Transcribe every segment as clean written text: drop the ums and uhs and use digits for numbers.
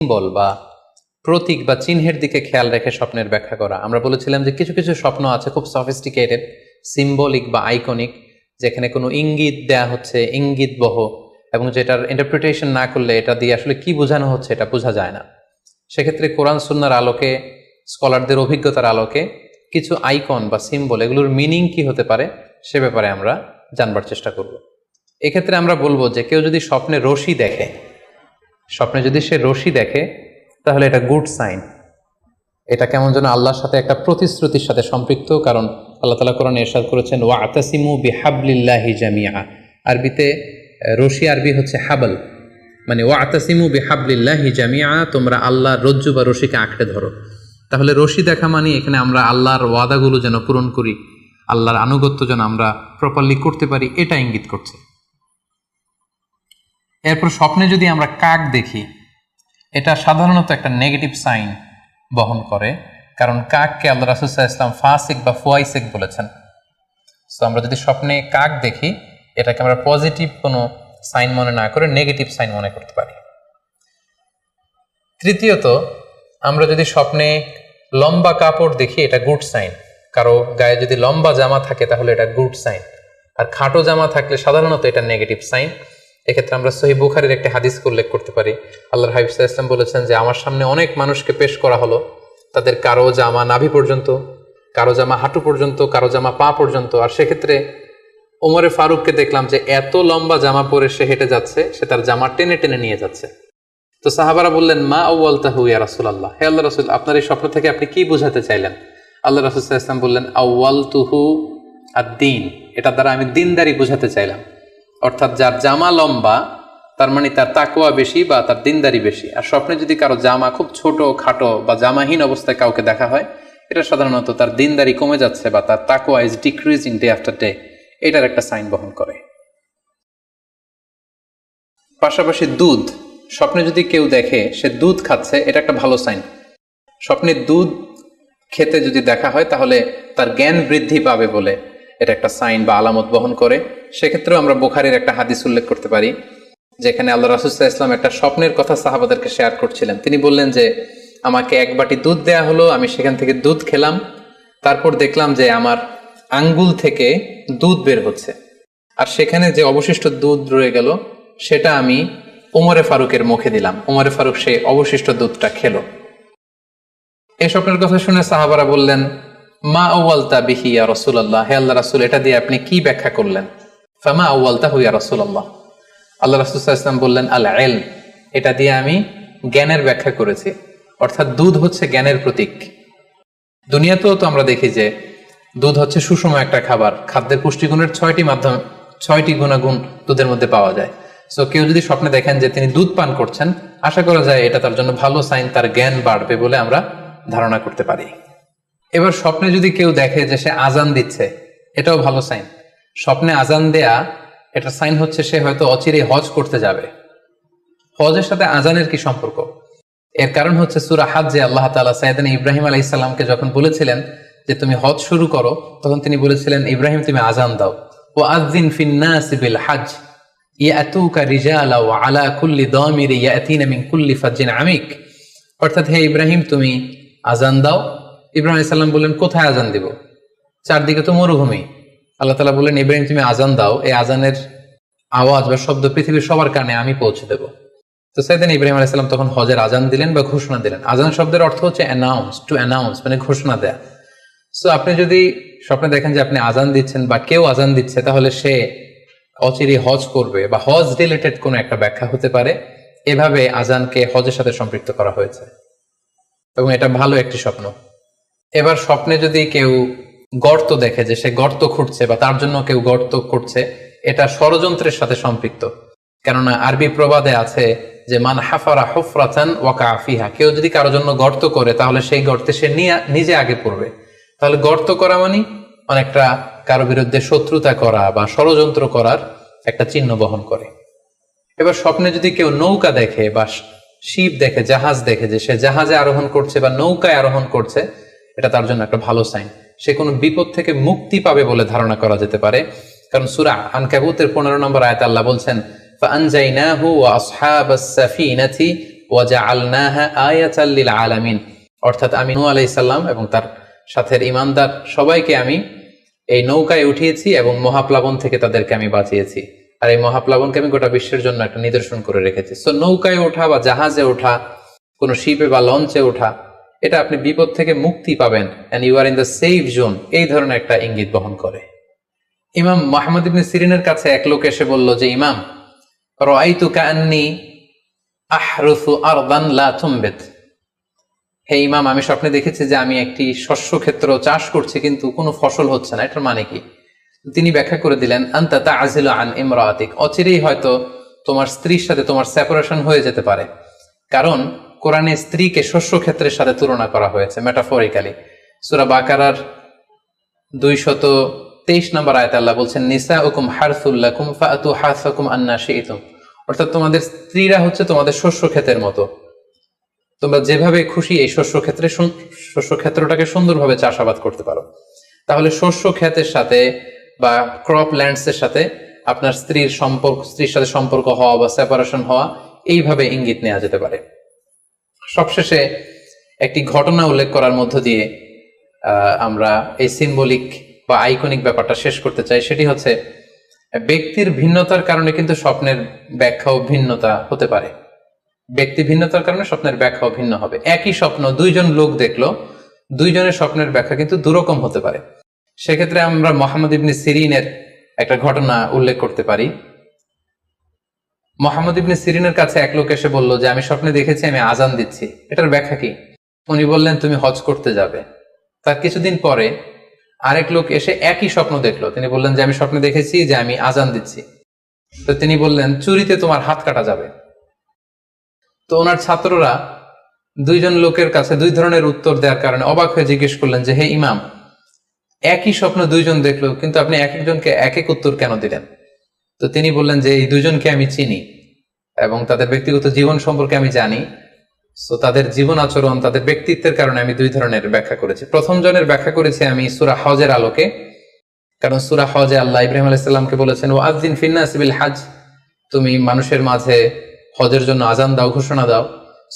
Symbol বা প্রতীক বা চিহ্নের দিকে খেয়াল রেখে স্বপ্নের ব্যাখ্যা করা। আমরা বলেছিলাম যে কিছু কিছু স্বপ্ন আছে খুব সফিস্টিকেটেড, সিম্বলিক বা আইকনিক, যেখানে কোনো ইঙ্গিত দেয়া হচ্ছে, ইঙ্গিত বহ, এবং যেটার ইন্টারপ্রিটেশন না করলে এটা দিয়ে আসলে কি বোঝানো হচ্ছে এটা বোঝা যায় না। সেক্ষেত্রে কোরআন সুন্নাহর আলোকে, স্কলারদের অভিজ্ঞতার আলোকে কিছু আইকন বা সিম্বল, এগুলোর মিনিং কি হতে পারে সে ব্যাপারে আমরা জানবার চেষ্টা করব। এক্ষেত্রে আমরা বলবো যে কেউ যদি স্বপ্নে রশি দেখে, স্বপ্নে যদি সে রশি দেখে তাহলে এটা গুড সাইন। এটা কেমন যেন আল্লাহর সাথে একটা প্রতিশ্রুতির সাথে সম্পৃক্ত, কারণ আল্লাহ তাআলা কোরআনে ইরশাদ করেছেন ওয়াতাসিমু বিহাবলিল্লাহি জামিআ। আরবিতে রশি আরবি হচ্ছে হাবল, মানে ওয়াতাসিমু বিহাবলিল্লাহি জামিআ, তোমরা আল্লাহর রজ্জু বা রশিকে আঁকড়ে ধরো। তাহলে রশি দেখা মানে এখানে আমরা আল্লাহর ওয়াদাগুলো যেন পূরণ করি, আল্লাহর আনুগত্য যেন আমরা প্রপারলি করতে পারি, এটা ইঙ্গিত করছে। এরপর স্বপ্নে যদি আমরা কাক দেখি, এটা সাধারণত একটা নেগেটিভ সাইন বহন করে, কারণ কাককে আল্লাহ রাসূল সাল্লাল্লাহু আলাইহি ওয়াসাল্লাম ফাসিক বা ফুয়াইসিক বলেছেন। সো আমরা যদি স্বপ্নে কাক দেখি, এটাকে আমরা পজিটিভ কোনো সাইন মনে না করে নেগেটিভ সাইন মনে করতে পারি। তৃতীয়ত, আমরা যদি স্বপ্নে লম্বা কাপড় দেখি, এটা গুড সাইন। কারো গায়ে যদি লম্বা জামা থাকে তাহলে এটা গুড সাইন, আর খাটো জামা থাকলে সাধারণত এটা নেগেটিভ সাইন। এক্ষেত্রে আমরা সহিহ বুখারীর একটি হাদিস উল্লেখ করতে পারি। আল্লাহর হাবিব সাল্লাল্লাহু আলাইহি ওয়াসাল্লাম বলেছেন যে আমার সামনে অনেক মানুষকে পেশ করা হলো, তাদের কারো জামা নাভি পর্যন্ত, কারো জামা হাঁটু পর্যন্ত, কারো জামা পা পর্যন্ত। আর সেক্ষেত্রে ওমরে ফারুককে দেখলাম যে এত লম্বা জামা পরে সে হেঁটে যাচ্ছে, সে তার জামা টেনে টেনে নিয়ে যাচ্ছে। তো সাহাবারা বললেন মা আউয়ালতাহু ইয়া রাসূলুল্লাহ, হে আল্লাহর রাসূল, আপনার এই স্বপ্ন থেকে আপনি কি বোঝাতে চাইলেন? আল্লাহ রাসূল সাল্লাল্লাহু আলাইহি ওয়াসাল্লাম বললেন আউয়ালতুহু আদ-দীন, এটা দ্বারা আমি দিনদারি বোঝাতে চাইলাম। অর্থাৎ যার জামা লম্বা তার মানে তার তাকওয়া বেশি বা তার দিনদারি বেশি। আর স্বপ্নে যদি কারো জামা খুব ছোট খাটো বা জামাহীন অবস্থায় কাউকে দেখা হয়, এটা সাধারণত তার দিনদারি কমে যাচ্ছে বা তার তাকওয়া is decreasing day after day, এটার একটা সাইন বহন করে। পাশাপাশি দুধ, স্বপ্নে যদি কেউ দেখে সে দুধ খাচ্ছে, এটা একটা ভালো সাইন। স্বপ্নে দুধ খেতে যদি দেখা হয় তাহলে তার জ্ঞান বৃদ্ধি পাবে বলে এটা একটা সাইন বা আলামত বহন করে। সেক্ষেত্রেও আমরা বুখারীর একটা হাদিস উল্লেখ করতে পারি, যেখানে আল্লাহ রাসূল সাল্লাল্লাহু আলাইহি ওয়াসাল্লাম একটা স্বপ্নের কথা সাহাবাদেরকে শেয়ার করছিলেন। তিনি বললেন যে আমাকে এক বাটি দুধ দেয়া হলো, আমি সেখান থেকে দুধ খেলাম, তারপর দেখলাম যে আমার আঙ্গুল থেকে দুধ বের হচ্ছে, আর সেখানে যে অবশিষ্ট দুধ রয়ে গেল সেটা আমি ওমরে ফারুকের মুখে দিলাম। ওমরে ফারুক সেই অবশিষ্ট দুধটা খেলো। এই স্বপ্নের কথা শুনে সাহাবারা বললেন মা আউয়ালতা বিহি ইয়া রাসূলুল্লাহ, হে আল্লাহর রাসূল, এটা দিয়ে আপনি কি ব্যাখ্যা করলেন? ফামা আউয়ালতাহু ইয়া রাসূলুল্লাহ, আল্লাহ রাসূল সাল্লাল্লাহু আলাইহি ওয়াসাল্লাম বললেন আল ইলম, এটা দিয়ে আমি জ্ঞানের ব্যাখ্যা করেছি। অর্থাৎ দুধ হচ্ছে জ্ঞানের প্রতীক। দুনিয়াতেও তো আমরা দেখি যে দুধ হচ্ছে সুষম একটা খাবার, খাদ্যের পুষ্টিগুণের 6টি গুণাগুণ দুধের মধ্যে পাওয়া যায়। সো কেউ যদি স্বপ্নে দেখেন যে তিনি দুধ পান করছেন, আশা করা যায় এটা তার জন্য ভালো সাইন, তার জ্ঞান বাড়বে বলে আমরা ধারণা করতে পারি। এবার স্বপ্নে যদি কেউ দেখে যে সে আজান দিচ্ছে, এটাও ভালো সাইন। স্বপ্নে আজান দেয়া, এটা সাইন হচ্ছে সে হয়তো অচিরেই হজ করতে যাবে। হজের সাথে আজানের কি সম্পর্ক? এর কারণ হচ্ছে সূরা হজ্জে আল্লাহ তাআলা সাইয়েদনা ইব্রাহিম আলাইহিস সালামকে যখন বলেছিলেন যে তুমি হজ শুরু করো, তখন তিনি বলেছিলেন ইব্রাহিম তুমি আজান দাও, ওয়া আযযিন ফিন নাসি বিল হজ ইয়াতুকা রিজালা ওয়া আলা কুল্লি দামির ইয়াতিনা মিন কুল্লি ফাজ্জিন আমিক। অর্থাৎ হে ইব্রাহিম তুমি আজান দাও। ইব্রাহিম আলাইহিস সালাম বললেন কোথায় আজান দিব? চারদিকে তো মরুভূমি। আল্লাহ তাআলা বললেন ইব্রাহিম তুমি আজান দাও, এই আজানের আওয়াজ বা শব্দ পৃথিবীর সবার কানে আমি পৌঁছে দেব। তো সাইয়েদনা ইব্রাহিম আলাইহিস সালাম তখন হজের আজান দিলেন বা ঘোষণা দিলেন। আজান শব্দের অর্থ হচ্ছে অ্যানাউন্স, টু অ্যানাউন্স, মানে ঘোষণা দেয়া। সো আপনি যদি স্বপ্নে দেখেন যে আপনি আজান দিচ্ছেন বা কেউ আজান দিচ্ছে, তাহলে সে অচিরেই হজ করবে বা হজ রিলেটেড কোনো একটা ব্যাখ্যা হতে পারে। এভাবে আজানকে হজের সাথে সম্পৃক্ত করা হয়েছে এবং এটা ভালো একটি স্বপ্ন। এবার স্বপ্নে যদি কেউ গর্ত দেখে যে সে গর্ত খুঁড়ছে বা তার জন্য কেউ গর্ত করছে, এটা ষড়যন্ত্রের সাথে সম্পৃক্ত। কেননা আরবি প্রবাদে আছে যে মান হাফারা হুফরাতান ওয়াকা ফিহা, কেউ যদি কারো জন্য গর্ত করে তাহলে সেই গর্তে সে নিজে আগে পড়বে। তাহলে গর্ত করা মানে অনেকটা কারো বিরুদ্ধে শত্রুতা করা বা ষড়যন্ত্র করার একটা চিহ্ন বহন করে। এবার স্বপ্নে যদি কেউ নৌকা দেখে বা শিপ দেখে, জাহাজ দেখে যে সে জাহাজে আরোহণ করছে বা নৌকায় আরোহণ করছে, এটা তার জন্য একটা ভালো সাইন। সে কোনো বিপদ থেকে মুক্তি পাবে বলে ধারণা করা যেতে পারে। কারণ সূরা আনকাবুতের 15 নম্বর আয়াতে আল্লাহ বলছেন ফাআনজাইনাহু ওয়া আসহাবাস সাফিনাতি ওয়াজআলনাহা আয়াতাল লিল আলামিন, অর্থাৎ আমি নূহ আলাইহিস সালাম এবং তার সাথের ঈমানদার সবাইকে আমি এই নৌকায় উঠিয়েছি এবং মহাপ্লাবন থেকে তাদেরকে আমি বাঁচিয়েছি। আর এই মহাপ্লাবনকে আমি গোটা বিশ্বের জন্য একটা নিদর্শন করে রেখেছি। সো নৌকায় ওঠা বা জাহাজে ওঠা, কোনো শিপে বা লঞ্চে ওঠা, এটা আপনি বিপদ থেকে মুক্তি পাবেন, and you are in the safe zone, এই ধরনের একটা ইঙ্গিত বহন করে। ইমাম মুহাম্মদ ইবনে সিরিনের কাছে এক লোক এসে বলল যে, ইমাম, রাআইতু কাআন্নী আহরুসু আরদান লা তুমবিত, হে ইমাম, আমি স্বপ্নে দেখেছি যে আমি একটি শস্য ক্ষেত্র চাষ করছি কিন্তু কোনো ফসল হচ্ছে না, এটার মানে কি? তিনি ব্যাখ্যা করে দিলেন, আনতা তা'জিলু আন ইমরাতিক, অচিরেই হয়তো তোমার স্ত্রীর সাথে তোমার সেপারেশন হয়ে যেতে পারে। কারণ কোরআনে স্ত্রীকে শস্য ক্ষেত্রের সাথে তুলনা করা হয়েছে মেটাফরিক্যালি। সূরা বাকারার 223 নম্বর আয়াতে আল্লাহ বলছেন, নিসাউকুম হারসুল লাকুম ফাআতু হারসাকুম আন্না শি'তুম, অর্থাৎ তোমাদের স্ত্রীরা হচ্ছে তোমাদের শস্য ক্ষেতের মতো, তোমরা যেভাবে খুশি এই শস্য ক্ষেত্রটাকে সুন্দরভাবে চাষাবাদ করতে পারো। তাহলে শস্য ক্ষেতের সাথে বা ক্রপ ল্যান্ডস এর সাথে আপনার স্ত্রীর সাথে সম্পর্ক হওয়া বা সেপারেশন হওয়া, এইভাবে ইঙ্গিত নেওয়া যেতে পারে। সবশেষে একটি ঘটনা উল্লেখ করার মধ্য দিয়ে আমরা এই সিম্বলিক বা আইকনিক ব্যাপারটা শেষ করতে চাই। সেটি হচ্ছে, ব্যক্তির ভিন্নতার কারণে কিন্তু স্বপ্নের ব্যাখ্যাও ভিন্নতা হতে পারে। ব্যক্তি ভিন্নতার কারণে স্বপ্নের ব্যাখ্যাও ভিন্ন হবে। একই স্বপ্ন দুইজন লোক দেখলো, দুইজনের স্বপ্নের ব্যাখ্যা কিন্তু দুরকম হতে পারে। সেক্ষেত্রে আমরা মুহাম্মদ ইবনে সিরিনের একটা ঘটনা উল্লেখ করতে পারি। মুহাম্মদ ইবনে সিরিনের কাছে এক লোক এসে বলল যে, আমি স্বপ্নে দেখেছি আমি আজান দিচ্ছি, এটার ব্যাখ্যা কি? উনি বললেন, তুমি হজ করতে যাবে। তার কিছুদিন পরে আরেক লোক এসে একই স্বপ্ন দেখলো, তিনি বললেন যে, আমি স্বপ্নে দেখেছি যে আমি আজান দিচ্ছি। তো তিনি বললেন, চুরিতে তোমার হাত কাটা যাবে। তো ওনার ছাত্ররা দুইজন লোকের কাছে দুই ধরনের উত্তর দেওয়ার কারণে অবাক হয়ে জিজ্ঞেস করলেন যে, হে ইমাম, একই স্বপ্ন দুইজন দেখলো কিন্তু আপনি এক একজনকে এক এক উত্তর কেন দিলেন? তো তিনি বললেন যে, এই দুইজনকে আমি চিনি এবং তাদের ব্যক্তিগত জীবন সম্পর্কে আমি জানি। সো তাদের জীবন আচরণ, তাদের ব্যক্তিত্বের কারণে আমি দুই ধরনের ব্যাখ্যা করেছি। প্রথম জনের ব্যাখ্যা করেছি আমি সূরা হজের আলোকে, কারণ সূরা হজে আল্লাহ ইব্রাহিম আলাইহিস সালামকে বলেছেন, ওয়াযিন ফিন-নাসি বিল হজ, তুমি মানুষের মাঝে হজের জন্য আজান দাও, ঘোষণা দাও।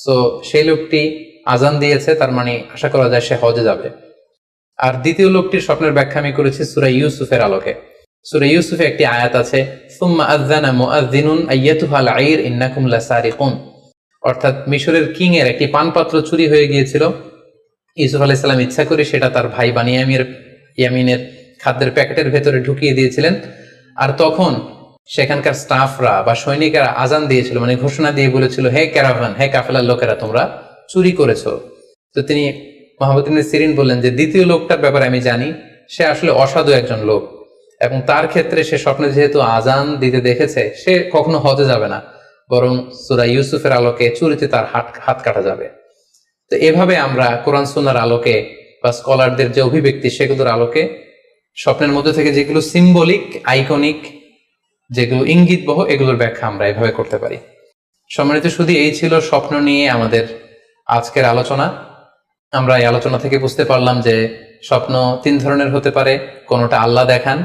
সো সেই লোকটি আজান দিয়েছে, তার মানে আশা করা যায় সে হজে যাবে। আর দ্বিতীয় লোকটির স্বপ্নের ব্যাখ্যা আমি করেছি সূরা ইউসুফের আলোকে। সূরা ইউসুফে একটি আয়াত আছে, সুম্মা আযানা মুআযযিনুন আইয়াতুহাল আইর ইন্নাকুম লাসারিকুন, অর্থাৎ মিশরের কিং এর একটি পানপাত্র চুরি হয়ে গিয়েছিল। ইউসুফ আলাইহিস সালাম ইচ্ছা করে সেটা তার ভাই ইয়ামিনের খাদ্যের প্যাকেটের ভেতরে ঢুকিয়ে দিয়েছিলেন। আর তখন সেখানকার স্টাফরা বা সৈনিকেরা আজান দিয়েছিল, মানে ঘোষণা দিয়ে বলেছিল, হে ক্যারাভান, হে কাফেলার লোকেরা, তোমরা চুরি করেছো। তো তিনি মুহাম্মদ ইবনে সিরিন বললেন যে, দ্বিতীয় লোকটার ব্যাপারে আমি জানি, সে আসলে অসাধু একজন লোক এবং তার ক্ষেত্রে সে স্বপ্নে যেহেতু আজান দিতে দেখেছে, সে কখনো হজে যাবে না, বরং সূরা ইউসুফের আলোকে চুরিতে তার হাত কাটা যাবে। তো এভাবে আমরা কোরআন সুন্নাহর আলোকে বা স্কলারদের যে অভিব্যক্তি, সেগুলোর আলোকে স্বপ্নের মধ্যে থেকে যেগুলো সিম্বলিক, আইকনিক, যেগুলো ইঙ্গিতবহ, এগুলোর ব্যাখ্যা আমরা এভাবে করতে পারি। সম্মানিত শুধু এই ছিল স্বপ্ন নিয়ে আমাদের আজকের আলোচনা। আমরা এই আলোচনা থেকে বুঝতে পারলাম যে স্বপ্ন তিন ধরনের হতে পারে। কোনোটা আল্লাহ দেখান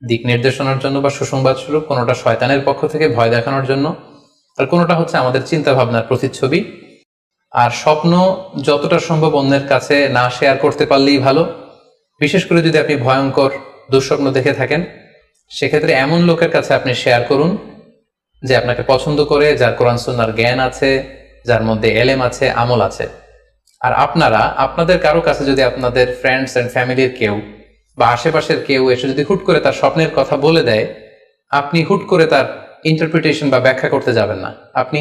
দিক নির্দেশনার জন্য বা সুসংবাদ স্বরূপ, কোনোটা শয়তানের পক্ষ থেকে ভয় দেখানোর জন্য, আর কোনোটা হচ্ছে আমাদের চিন্তা ভাবনার প্রতিচ্ছবি। আর স্বপ্ন যতটা সম্ভব অন্যের কাছে না শেয়ার করতে পারলেই ভালো। বিশেষ করে যদি আপনি ভয়ঙ্কর দুঃস্বপ্ন দেখে থাকেন, সেক্ষেত্রে এমন লোকের কাছে আপনি শেয়ার করুন যে আপনাকে পছন্দ করে, যার কোরআন সুন্নাহর জ্ঞান আছে, যার মধ্যে এলেম আছে, আমল আছে। আর আপনাদের কারো কাছে যদি আপনাদের ফ্রেন্ডস এন্ড ফ্যামিলির কেউ বা আশেপাশের কেউ এসে যদি হুট করে তার স্বপ্নের কথা বলে দেয়, আপনি হুট করে তার ইন্টারপ্রিটেশন বা ব্যাখ্যা করতে যাবেন না। আপনি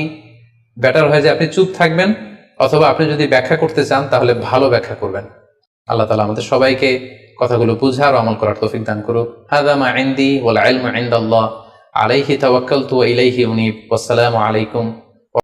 বেটার হয় যে আপনি চুপ থাকবেন, অথবা আপনি যদি ব্যাখ্যা করতে চান তাহলে ভালো ব্যাখ্যা করবেন। আল্লাহ তাআলা আমাদের সবাইকে কথাগুলো বুঝার ও আমল করার তৌফিক দান করুক। হাযা মা ইনদি ওয়াল ইলমু ইনদাল্লাহ, আলাইহি তাওয়াক্কালতু ওয়া ইলাইহি উনীব। ওয়াসসালামু আলাইকুম